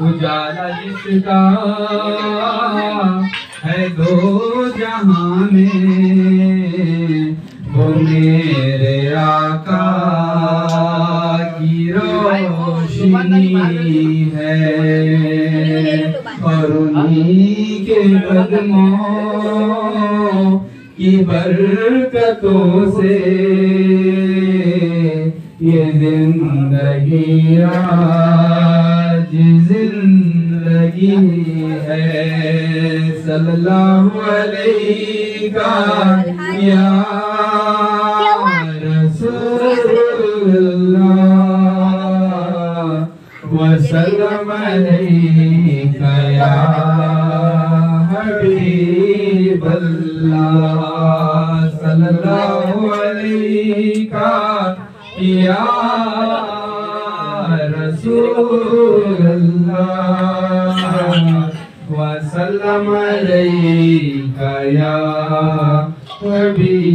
उजाला जिसका है दो जहां में, वो मेरे आका की रोशनी है। और उन्हीं के कदमों की बरकतों से ये जिंदगी आज जिंदगी है। सल्लल्लाहु अलैहि या रसूलल्लाह वसल्लम अलैका या हबीबल्लाह। सल्लल्लाहु अलैका या रसूलल्लाह वसल्लम अलैका या हबीबल्लाह।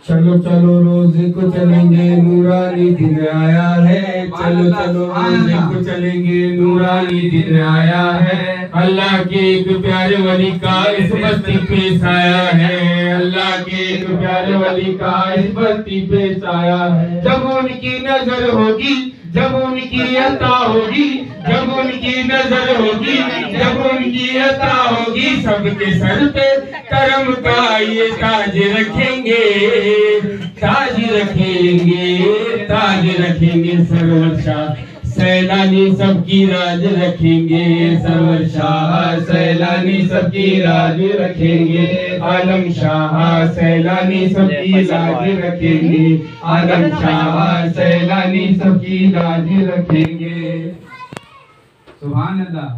चलो चलो रोज़े को चलेंगे, नूरानी दिन आया है। चलो चलो रोज़े को चलेंगे, नूरानी दिन आया है। अल्लाह के एक प्यारे वली का इस बस्ती पे साया है। अल्लाह के एक प्यारे वली का इस बस्ती पे साया है। जब उनकी नजर होगी, जब उनकी अता होगी, जब उनकी नजर होगी, जब उनकी अता होगी, सबके सर पे करम का ये ताज रखेंगे, ताज रखेंगे, ताज रखेंगे। सरवर शाह सैलानी सबकी राज रखेंगे, सरवर शाह सैलानी सबकी राज रखेंगे। आलम शाह सैलानी सबकी लाज रखेंगे, आलम शाह सैलानी सबकी लाज रखेंगे। सुभान अल्लाह।